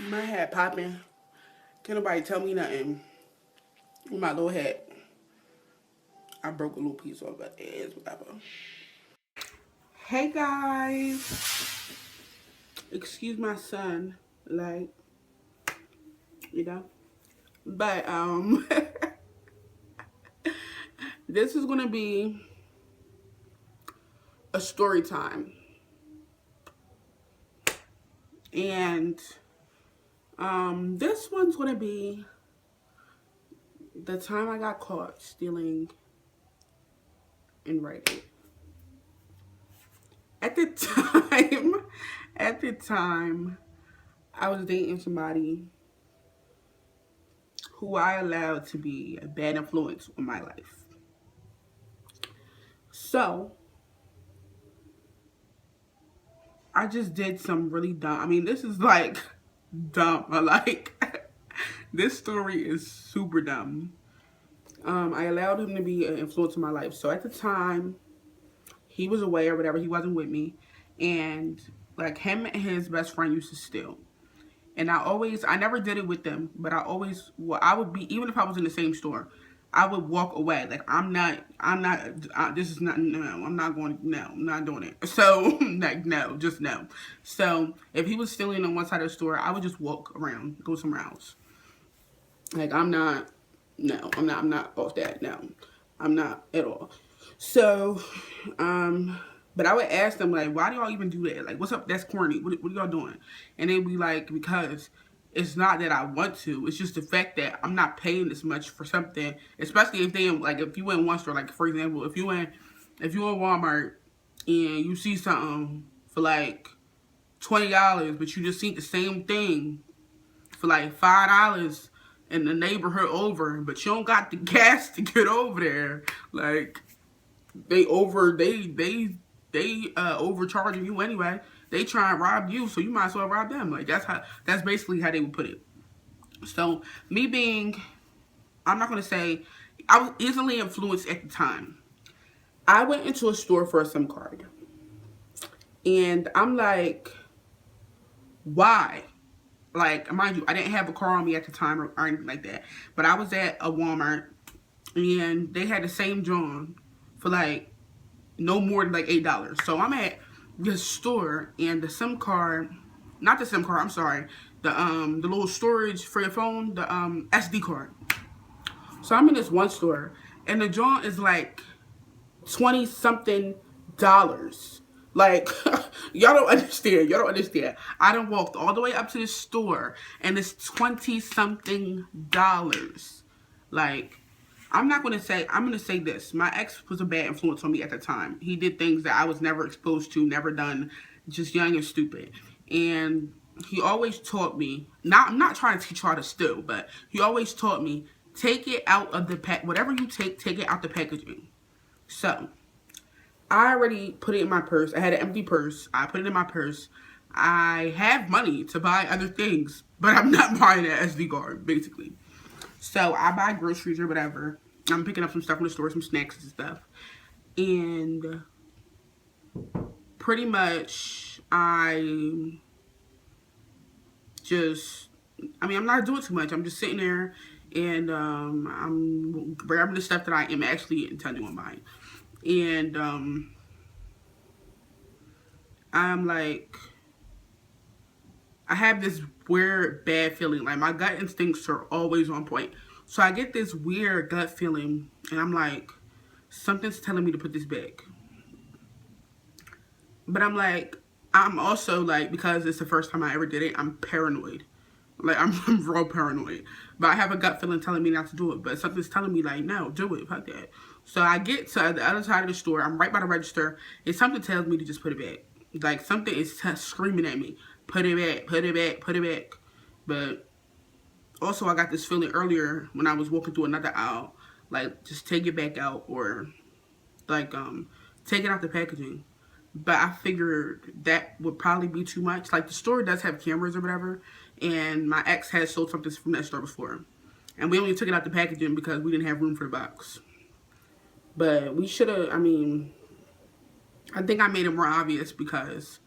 My hat popping. Can't nobody tell me nothing. With my little hat. I broke a little piece off, but it is whatever. Hey guys. Excuse my son. Like, you know. But this is gonna be a story time. And this one's gonna be the time I got caught stealing and writing. At the time, I was dating somebody who I allowed to be a bad influence on my life. So, I just did some really dumb, I mean, this is like dumb. Like, this story is super dumb. I allowed him to be an influence in my life. So at the time, he was away or whatever, he wasn't with me. And like him and his best friend used to steal. And I never did it with them, but I would be, even if I was in the same store, I would walk away. Like, I'm not, this is not, no, I'm not going, no, I'm not doing it. So, like, no, just no. So, if he was stealing on one side of the store, I would just walk around, go somewhere else. Like, I'm not off that, no. I'm not at all. So, but I would ask them, like, why do y'all even do that? Like, what's up? That's corny. What are y'all doing? And they'd be like, because it's not that I want to. It's just the fact that I'm not paying this much for something, especially if if you in one store, like, for example, if you in Walmart and you see something for like $20, but you just see the same thing for like $5 in the neighborhood over, but you don't got the gas to get over there. Like, they overcharging you anyway. They try and rob you, so you might as well rob them. Like, that's basically how they would put it. So, me being, I'm not gonna say, I was easily influenced at the time. I went into a store for a SIM card. And I'm like, why? Like, mind you, I didn't have a car on me at the time or anything like that. But I was at a Walmart, and they had the same John for like no more than like $8. So I'm at this store, and the SIM card, not the SIM card, I'm sorry, the little storage for your phone, the SD card. So I'm in this one store, and the John is like 20 something dollars. Like, y'all don't understand. I done walked all the way up to this store, and it's 20 something dollars. Like, I'm going to say this. My ex was a bad influence on me at the time. He did things that I was never exposed to, never done, just young and stupid. And he always taught me, I'm not trying to teach you how to steal, but he always taught me, take it out of the pack, whatever you take it out the packaging. So, I already put it in my purse. I had an empty purse. I put it in my purse. I have money to buy other things, but I'm not buying an SD card, basically. So I buy groceries or whatever. I'm picking up some stuff from the store, some snacks and stuff. And pretty much I'm not doing too much. I'm just sitting there, and I'm grabbing the stuff that I am actually intending on buying. And I'm like, I have this weird bad feeling. Like, my gut instincts are always on point. So I get this weird gut feeling, and I'm like, something's telling me to put this back. But I'm like, I'm also like, because it's the first time I ever did it, I'm paranoid. Like, I'm real paranoid. But I have a gut feeling telling me not to do it. But something's telling me, like, no, do it. Fuck that. So I get to the other side of the store. I'm right by the register. And something tells me to just put it back. Like, something is screaming at me. Put it back, put it back, put it back. But also, I got this feeling earlier when I was walking through another aisle. Like, just take it back out, or, like, take it out the packaging. But I figured that would probably be too much. Like, the store does have cameras or whatever. And my ex had sold something from that store before. And we only took it out the packaging because we didn't have room for the box. But we should have, I think I made it more obvious because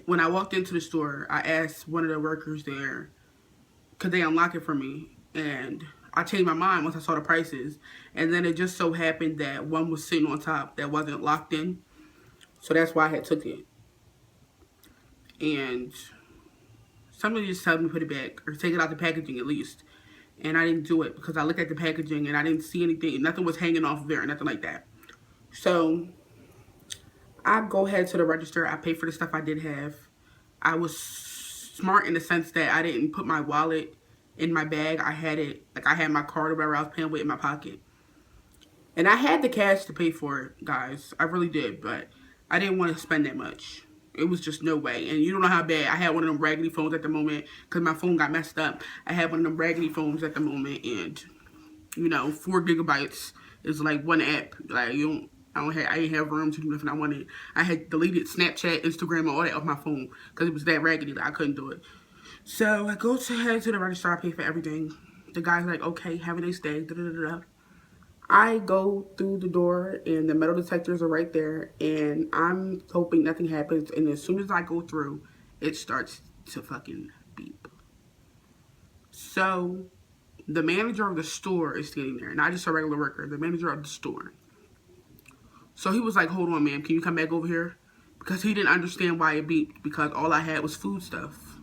when I walked into the store, I asked one of the workers there, because they unlock it for me. And I changed my mind once I saw the prices. And then it just so happened that one was sitting on top that wasn't locked in. So that's why I had took it. And somebody just told me to put it back or take it out the packaging at least. And I didn't do it because I looked at the packaging and I didn't see anything. Nothing was hanging off of there or nothing like that. So I go ahead to the register. I pay for the stuff I did have. I was smart in the sense that I didn't put my wallet in my bag. I had it, like I had my card or whatever I was paying with in my pocket. And I had the cash to pay for it, guys. I really did, but I didn't want to spend that much. It was just no way. And you don't know how bad. I had one of them raggedy phones at the moment because my phone got messed up. I had one of them raggedy phones at the moment, and you know, 4 gigabytes is like one app. Like I didn't have room to do nothing I wanted. I had deleted Snapchat, Instagram, and all that off my phone because it was that raggedy that I couldn't do it. So I go to head to the register. I pay for everything. The guy's like, okay, have a nice day. Da, da, da, da. I go through the door and the metal detectors are right there, and I'm hoping nothing happens. And as soon as I go through, it starts to fucking beep. So the manager of the store is standing there, not just a regular worker, the manager of the store. So he was like, hold on, ma'am, can you come back over here? Because he didn't understand why it beeped, because all I had was food stuff.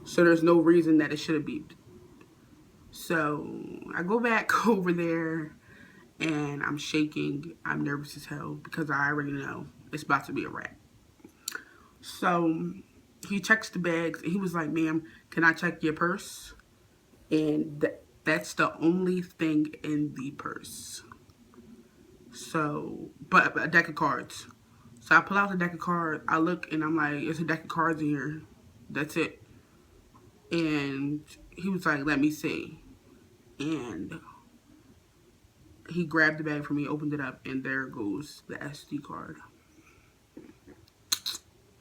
So there's no reason that it should have beeped. So I go back over there, and I'm shaking. I'm nervous as hell because I already know it's about to be a wrap. So he checks the bags, and he was like, ma'am, can I check your purse? And that's the only thing in the purse. So, but a deck of cards. So I pull out the deck of cards. I look, and I'm like, it's a deck of cards in here. That's it. And he was like, let me see. And he grabbed the bag for me, opened it up, and there goes the SD card.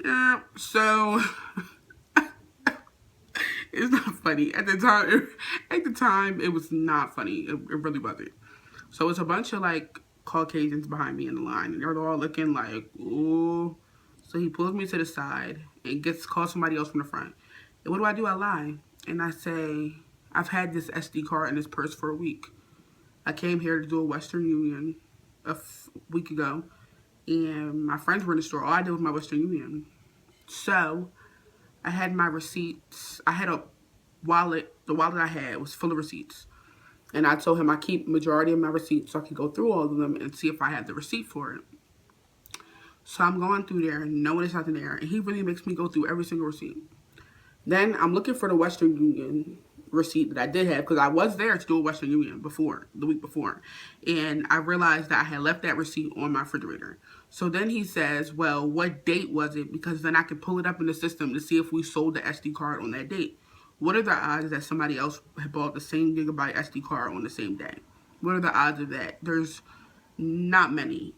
Yeah, so it's not funny. At the time, it was not funny. It really wasn't. So it's a bunch of like Caucasians behind me in the line, and they're all looking like, ooh. So he pulls me to the side and calls somebody else from the front. And what do? I lie. And I say, I've had this SD card in this purse for a week. I came here to do a Western Union a week ago, and my friends were in the store. All I did was my Western Union. So I had my receipts. I had a wallet. The wallet I had was full of receipts. And I told him I keep majority of my receipts so I could go through all of them and see if I had the receipt for it. So I'm going through there, knowing there's nothing there. And he really makes me go through every single receipt. Then I'm looking for the Western Union receipt that I did have, because I was there to do a Western Union the week before. And I realized that I had left that receipt on my refrigerator. So then he says, well, what date was it? Because then I could pull it up in the system to see if we sold the SD card on that date. What are the odds that somebody else had bought the same gigabyte SD card on the same day? What are the odds of that? There's not many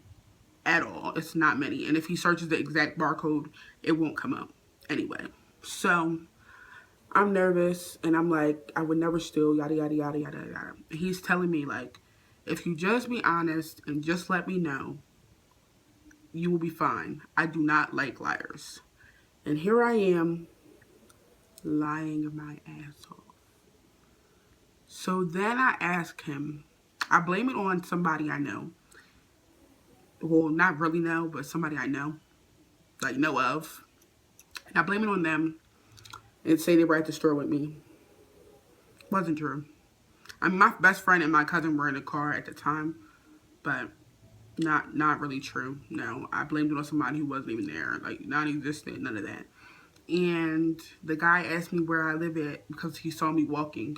at all. It's not many. And if he searches the exact barcode, it won't come up anyway. So I'm nervous, and I'm like, I would never steal, yada, yada, yada, yada, yada. And he's telling me, like, if you just be honest and just let me know, you will be fine. I do not like liars. And here I am, lying my ass off. So then I ask him, I blame it on somebody I know. Well, not really know, but somebody I know, like know of. And I blame it on them and say they were at the store with me. Wasn't true. I mean, my best friend and my cousin were in the car at the time, but not really true. No, I blamed it on somebody who wasn't even there, like non-existent, none of that. And the guy asked me where I live at because he saw me walking,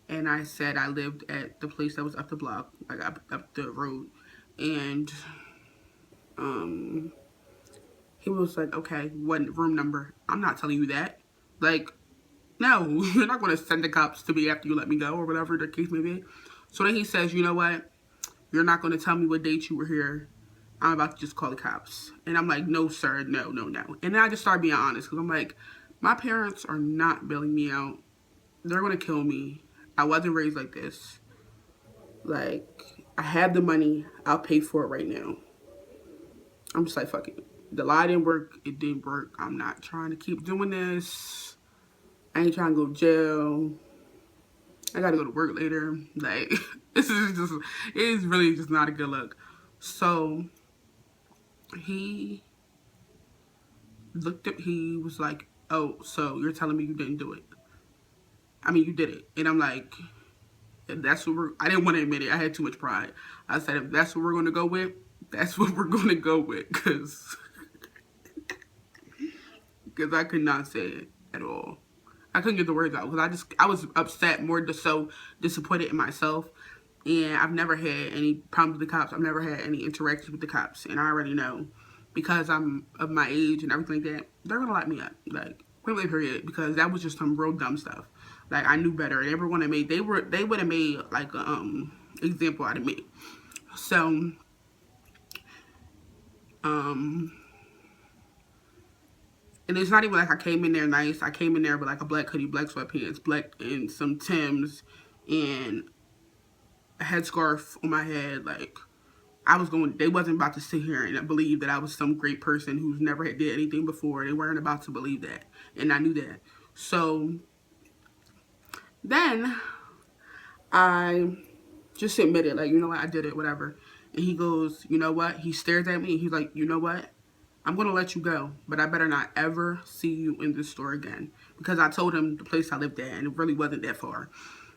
and I said I lived at the place that was up the block, like up the road. And he was like, okay, what room number? I'm not telling you that. Like, no, you're not going to send the cops to me after you let me go, or whatever the case may be. So then he says, you know what? You're not going to tell me what date you were here. I'm about to just call the cops. And I'm like, no, sir, no, no, no. And then I just started being honest, because I'm like, my parents are not bailing me out. They're going to kill me. I wasn't raised like this. Like, I have the money. I'll pay for it right now. I'm just like, fuck it. The lie didn't work. It didn't work. I'm not trying to keep doing this. I ain't trying to go to jail. I gotta go to work later. Like, this is just, it is really just not a good look. So he looked at, he was like, oh, so you're telling me you didn't do it? I mean, you did it. And I'm like, if that's what I didn't want to admit it. I had too much pride. I said, if that's what we're going to go with, that's what we're going to go with. Because I could not say it at all. I couldn't get the words out because I was upset, more just so disappointed in myself. And I've never had any problems with the cops. I've never had any interactions with the cops. And I already know, because I'm of my age and everything like that, they're going to lock me up. Like, really, period. Because that was just some real dumb stuff. Like, I knew better. And everyone had made, they would have made, like, a, example out of me. So, and it's not even like I came in there nice. I came in there with, like, a black hoodie, black sweatpants, black, and some Timbs, and a headscarf on my head. Like, I was going, they wasn't about to sit here and believe that I was some great person who's never had did anything before. They weren't about to believe that. And I knew that. So then I just admitted, like, you know what, I did it, whatever. And he goes, you know what? He stares at me and he's like, you know what? I'm going to let you go, but I better not ever see you in this store again. Because I told him the place I lived at, and it really wasn't that far.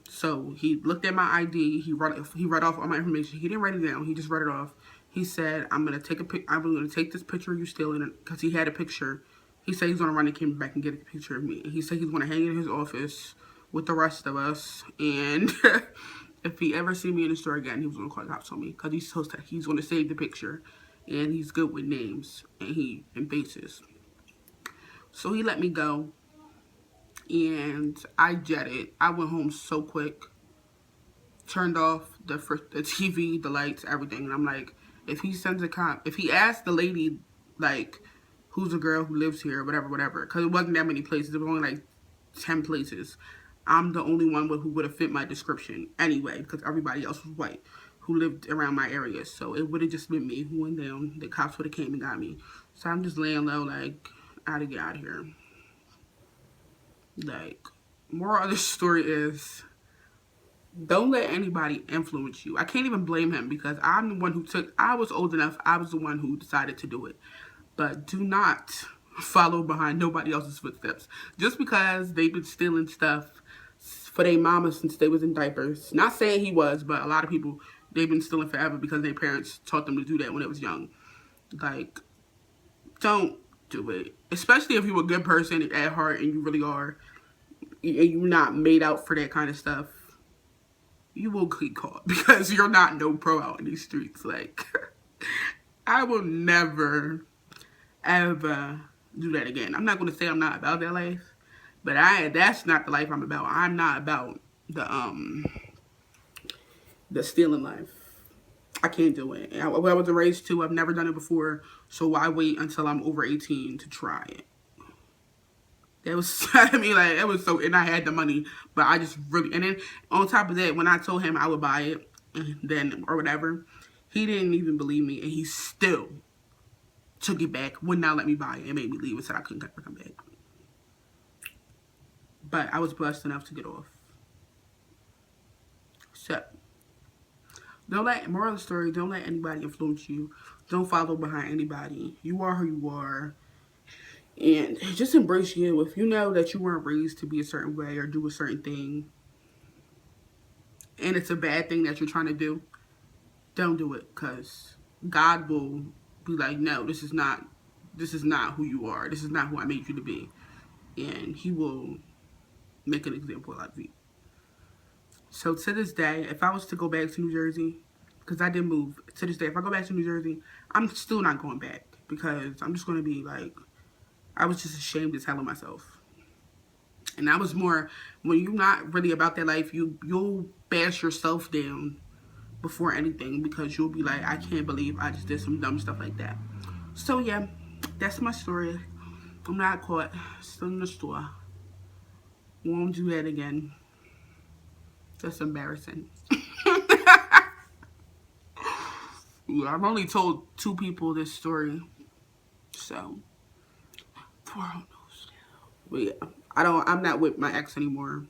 So he looked at my ID. He read off all my information. He didn't write it down. He just read it off. He said, I'm going to take this picture of you stealing, because he had a picture. He said he's going to run and come back and get a picture of me. And he said he's going to hang it in his office with the rest of us. And if he ever see me in the store again, he was going to call the cops on me, because he's going to save the picture. And he's good with names and faces. So he let me go. And I jetted. I went home so quick. Turned off the TV, the lights, everything. And I'm like, if he sends a cop, if he asks the lady, like, who's a girl who lives here, whatever. Because it wasn't that many places. It was only like 10 places. I'm the only one who would have fit my description anyway, because everybody else was white who lived around my area. So it would have just been me who went down. The cops would have came and got me. So I'm just laying low, like, I had to get out of here. Like, moral of the story is, don't let anybody influence you. I can't even blame him, because I'm the one who I was old enough, I was the one who decided to do it. But do not follow behind nobody else's footsteps. Just because they've been stealing stuff for their mama since they was in diapers. Not saying he was, but a lot of people, they've been stealing forever because their parents taught them to do that when they was young. Like, don't do it. Especially if you're a good person at heart and you really are. And you're not made out for that kind of stuff. You will get caught, because you're not no pro out in these streets. Like, I will never, ever do that again. I'm not going to say I'm not about that life. But that's not the life I'm about. I'm not about the stealing life. I can't do it. I was raised to. I've never done it before. So why wait until I'm over 18 to try it? That was, I mean, like, it was so, and I had the money, but I just really, and then on top of that, when I told him I would buy it, and then, or whatever, he didn't even believe me, and he still took it back, would not let me buy it, and made me leave and said I couldn't ever come back. But I was blessed enough to get off. So, moral of the story, don't let anybody influence you. Don't follow behind anybody. You are who you are. And just embrace you. If you know that you weren't raised to be a certain way or do a certain thing, and it's a bad thing that you're trying to do, don't do it. Because God will be like, no, this is not who you are. This is not who I made you to be. And he will make an example out of you. So to this day, if I was to go back to New Jersey, because I did move, to this day, if I go back to New Jersey, I'm still not going back, because I'm just going to be like, I was just ashamed to tell myself. And I was more, when you're not really about that life, you'll bash yourself down before anything, because you'll be like, I can't believe I just did some dumb stuff like that. So yeah, that's my story. I'm not caught. Still in the store. Won't do that again. That's embarrassing. I've only told 2 people this story. So, 4 knows. But yeah, I'm not with my ex anymore.